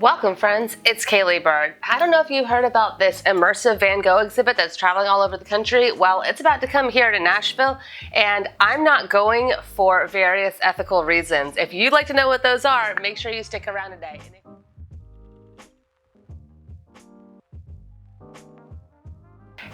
Welcome friends, it's Caleigh Bird. I don't know if you've heard about this immersive Van Gogh exhibit that's traveling all over the country. Well, it's about to come here to Nashville, and I'm not going for various ethical reasons. If you'd like to know what those are, make sure you stick around today.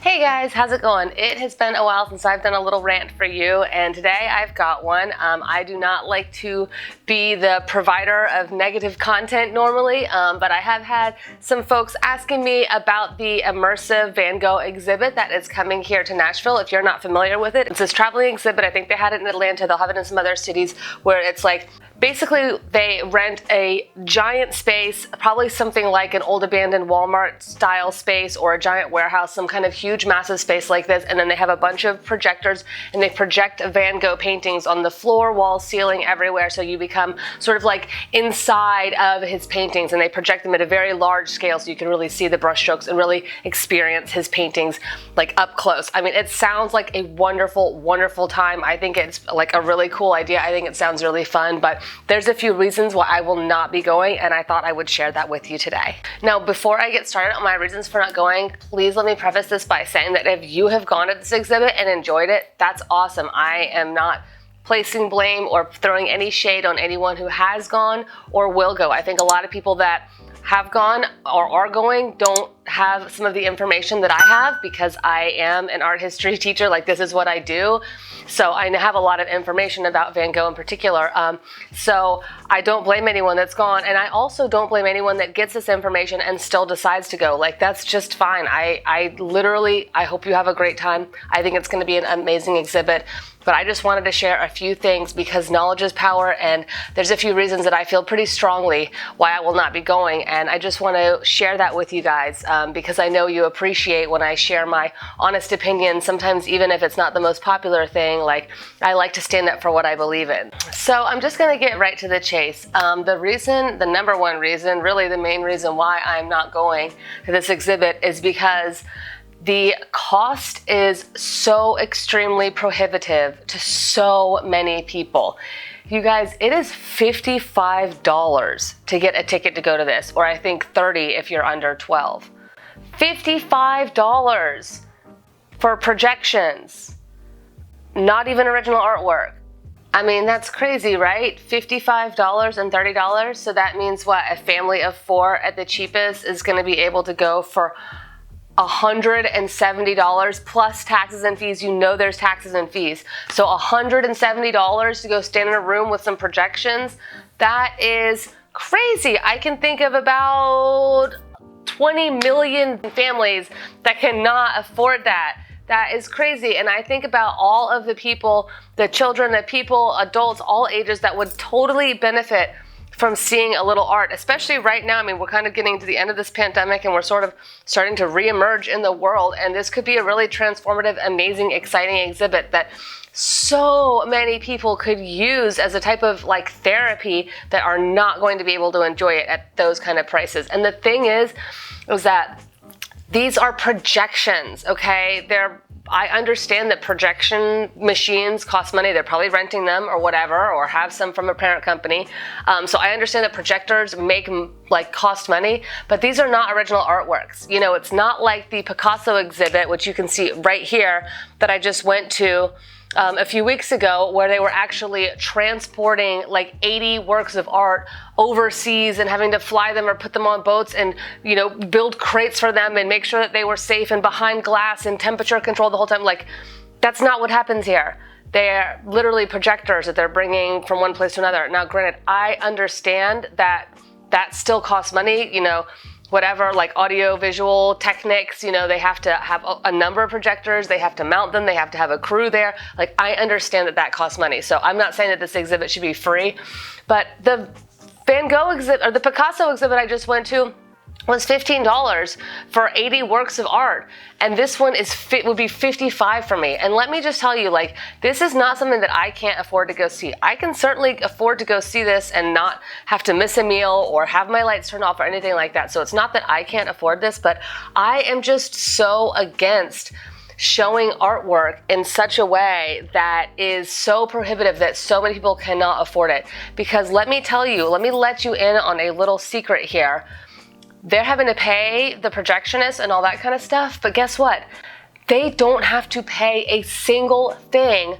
Hey guys, how's it going? It has been a while since I've done a little rant for you, and today I've got one. I do not like to be the provider of negative content normally, but I have had some folks asking me about the immersive Van Gogh exhibit that is coming here to Nashville. If you're not familiar with it, it's this traveling exhibit. I think they had it in Atlanta. They'll have it in some other cities where it's like, basically, they rent a giant space, probably something like an old abandoned Walmart style space or a giant warehouse, some kind of huge massive space like this, and then they have a bunch of projectors and they project Van Gogh paintings on the floor, walls, ceiling, everywhere, so you become sort of like inside of his paintings, and they project them at a very large scale so you can really see the brushstrokes and really experience his paintings like up close. I mean, it sounds like a wonderful, wonderful time. I think it's like a really cool idea. I think it sounds really fun, but there's a few reasons why I will not be going, and I thought I would share that with you today. Now, before I get started on my reasons for not going, please let me preface this by saying that if you have gone to this exhibit and enjoyed it, that's awesome. I am not placing blame or throwing any shade on anyone who has gone or will go. I think a lot of people that have gone or are going don't have some of the information that I have, because I am an art history teacher. Like, this is what I do. So I have a lot of information about Van Gogh in particular. So I don't blame anyone that's gone. And I also don't blame anyone that gets this information and still decides to go. Like, that's just fine. I literally hope you have a great time. I think it's going to be an amazing exhibit. But I just wanted to share a few things because knowledge is power, and there's a few reasons that I feel pretty strongly why I will not be going. And I just want to share that with you guys because I know you appreciate when I share my honest opinion, sometimes even if it's not the most popular thing. Like, I like to stand up for what I believe in. So I'm just going to get right to the chase. The number one reason, really the main reason why I'm not going to this exhibit is because the cost is so extremely prohibitive to so many people. You guys, it is $55 to get a ticket to go to this, or I think $30 if you're under 12. $55 for projections, not even original artwork. I mean, that's crazy, right? $55 and $30. So that means what? A family of four at the cheapest is going to be able to go for $170 plus taxes and fees. You know there's taxes and fees. So $170 to go stand in a room with some projections, that is crazy. I can think of about 20 million families that cannot afford that. That is crazy. And I think about all of the people, the children, the people, adults, all ages that would totally benefit from seeing a little art, especially right now. I mean, we're kind of getting to the end of this pandemic and we're sort of starting to reemerge in the world. And this could be a really transformative, amazing, exciting exhibit that so many people could use as a type of like therapy that are not going to be able to enjoy it at those kind of prices. And the thing is that these are projections, okay? I understand that projection machines cost money. They're probably renting them or whatever, or have some from a parent company. So I understand that projectors cost money, but these are not original artworks. You know, it's not like the Picasso exhibit, which you can see right here, that I just went to a few weeks ago, where they were actually transporting like 80 works of art overseas and having to fly them or put them on boats and, you know, build crates for them and make sure that they were safe and behind glass and temperature controlled the whole time. Like, that's not what happens here. They're literally projectors that they're bringing from one place to another. Now, granted, I understand that still costs money, you know, whatever, like audio visual techniques, you know, they have to have a number of projectors, they have to mount them, they have to have a crew there. Like, I understand that costs money. So I'm not saying that this exhibit should be free, but the Van Gogh exhibit, or the Picasso exhibit I just went to, was $15 for 80 works of art, and this one would be $55 for me. And let me just tell you, like, this is not something that I can't afford to go see. I can certainly afford to go see this and not have to miss a meal or have my lights turned off or anything like that. So it's not that I can't afford this, but I am just so against showing artwork in such a way that is so prohibitive that so many people cannot afford it. Because let me tell you, let me let you in on a little secret here. They're having to pay the projectionists and all that kind of stuff, but guess what? They don't have to pay a single thing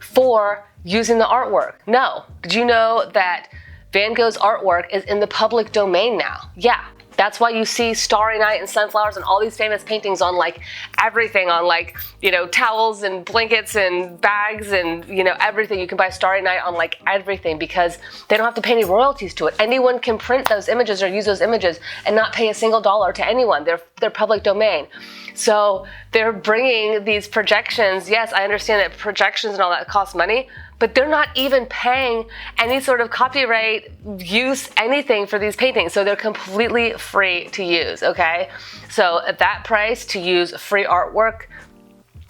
for using the artwork. No. Did you know that Van Gogh's artwork is in the public domain now? Yeah. That's why you see Starry Night and Sunflowers and all these famous paintings on like everything, on like, you know, towels and blankets and bags and, you know, everything. You can buy Starry Night on like everything because they don't have to pay any royalties to it. Anyone can print those images or use those images and not pay a single dollar to anyone. They're public domain. So they're bringing these projections. Yes, I understand that projections and all that cost money, but they're not even paying any sort of copyright use, anything for these paintings. So they're completely free to use, okay? So at that price to use free artwork,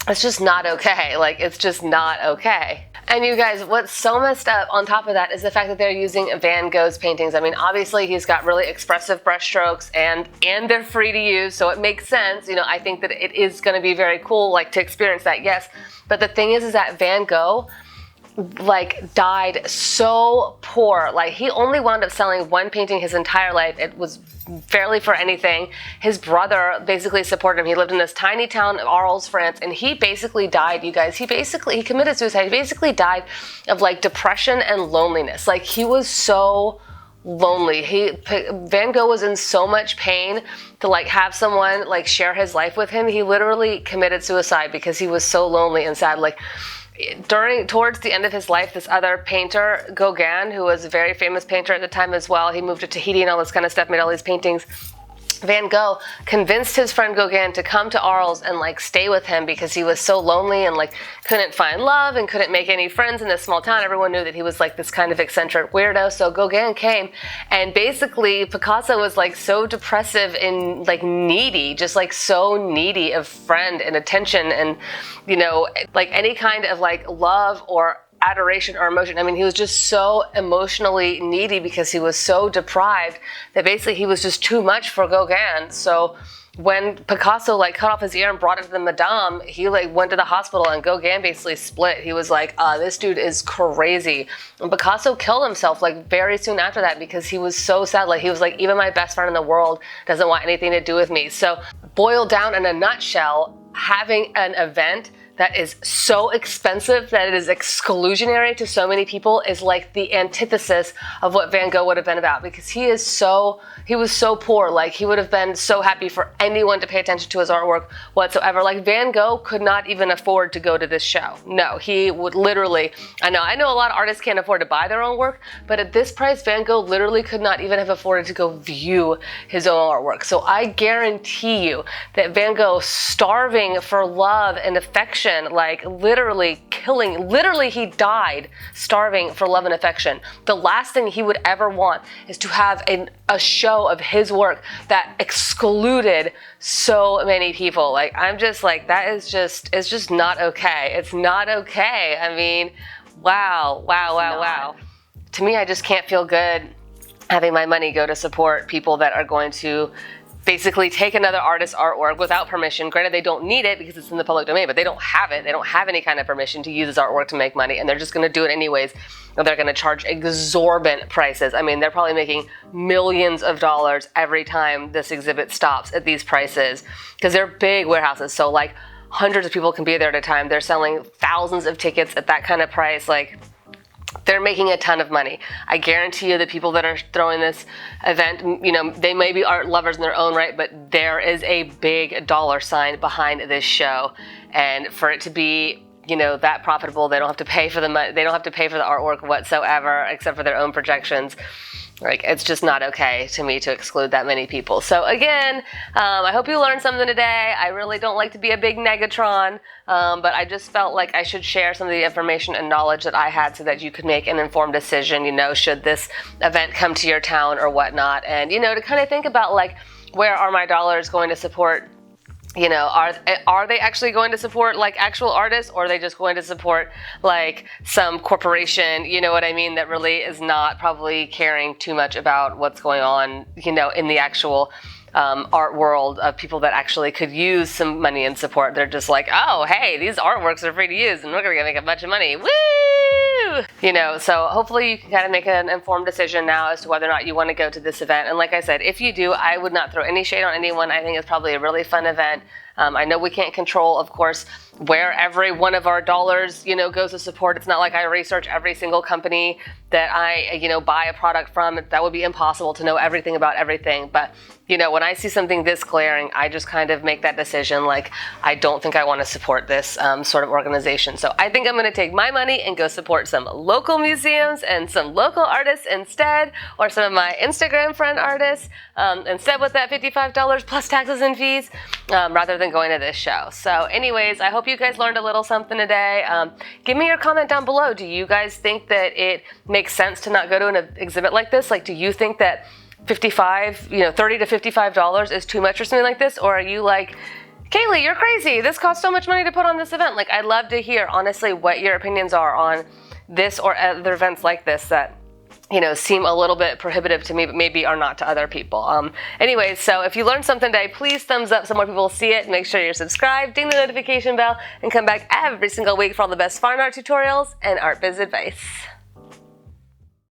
it's just not okay. Like, it's just not okay. And you guys, what's so messed up on top of that is the fact that they're using Van Gogh's paintings. I mean, obviously he's got really expressive brushstrokes and they're free to use, so it makes sense. You know, I think that it is gonna be very cool, like, to experience that, yes. But the thing is that Van Gogh, like, died so poor. Like, he only wound up selling one painting his entire life. It was barely for anything. His brother basically supported him. He lived in this tiny town of Arles, France, and he basically died, you guys. He committed suicide. He basically died of like depression and loneliness. Like, he was so lonely. Van Gogh was in so much pain to like have someone like share his life with him. He literally committed suicide because he was so lonely and sad. Like, towards the end of his life, this other painter, Gauguin, who was a very famous painter at the time as well, he moved to Tahiti and all this kind of stuff, made all these paintings. Van Gogh convinced his friend Gauguin to come to Arles and like stay with him because he was so lonely and like couldn't find love and couldn't make any friends in this small town. Everyone knew that he was like this kind of eccentric weirdo. So Gauguin came, and basically Picasso was like so depressive and like needy, just like so needy of friend and attention and, you know, like any kind of like love or adoration or emotion. I mean, he was just so emotionally needy because he was so deprived that basically he was just too much for Gauguin. So when Picasso like cut off his ear and brought it to the Madame, he like went to the hospital and Gauguin basically split. He was like, this dude is crazy. And Picasso killed himself like very soon after that because he was so sad. Like, he was like, even my best friend in the world doesn't want anything to do with me. So boiled down in a nutshell, having an event that is so expensive that it is exclusionary to so many people is like the antithesis of what Van Gogh would have been about, because he was so poor. Like, he would have been so happy for anyone to pay attention to his artwork whatsoever. Like, Van Gogh could not even afford to go to this show. No, he would literally, I know a lot of artists can't afford to buy their own work, but at this price, Van Gogh literally could not even have afforded to go view his own artwork. So I guarantee you that Van Gogh, starving for love and affection, like literally he died starving for love and affection. The last thing he would ever want is to have a show of his work that excluded so many people. Like, I'm just like, it's just not okay. It's not okay. I mean, wow. To me, I just can't feel good having my money go to support people that are going to basically take another artist's artwork without permission. Granted, they don't need it because it's in the public domain, but they don't have it. They don't have any kind of permission to use his artwork to make money, and they're just gonna do it anyways. And they're gonna charge exorbitant prices. I mean, they're probably making millions of dollars every time this exhibit stops at these prices, because they're big warehouses. So like hundreds of people can be there at a time. They're selling thousands of tickets at that kind of price. Like, they're making a ton of money. I guarantee you the people that are throwing this event, you know, they may be art lovers in their own right, but there is a big dollar sign behind this show. And for it to be, you know, that profitable, they don't have to pay for the money, they don't have to pay for the artwork whatsoever, except for their own projections. Like, it's just not okay to me to exclude that many people. So again, I hope you learned something today. I really don't like to be a big negatron, but I just felt like I should share some of the information and knowledge that I had so that you could make an informed decision, you know, should this event come to your town or whatnot. And, you know, to kind of think about, like, where are my dollars going to support? You know, are they actually going to support like actual artists, or are they just going to support like some corporation, you know what I mean, that really is not probably caring too much about what's going on, you know, in the actual art world of people that actually could use some money and support. They're just like, oh, hey, these artworks are free to use and we're gonna make a bunch of money. Woo! You know, so hopefully you can kind of make an informed decision now as to whether or not you want to go to this event. And like I said, if you do, I would not throw any shade on anyone. I think it's probably a really fun event. I know we can't control, of course, where every one of our dollars, you know, goes to support. It's not like I research every single company that I, you know, buy a product from. That would be impossible to know everything about everything. But, you know, when I see something this glaring, I just kind of make that decision. Like, I don't think I want to support this sort of organization. So I think I'm going to take my money and go support some local museums and some local artists instead, or some of my Instagram friend artists instead with that $55 plus taxes and fees, rather than going to this show. So anyways, I hope you guys learned a little something today. Give me your comment down below. Do you guys think that it makes sense to not go to an exhibit like this? Like, do you think that $30 to $55 is too much or something like this? Or are you like, Caleigh, you're crazy. This costs so much money to put on this event. Like, I'd love to hear, honestly, what your opinions are on this or other events like this that, you know, seem a little bit prohibitive to me, but maybe are not to other people. Anyways, so if you learned something today, please thumbs up so more people will see it. Make sure you're subscribed, ding the notification bell, and come back every single week for all the best fine art tutorials and art biz advice.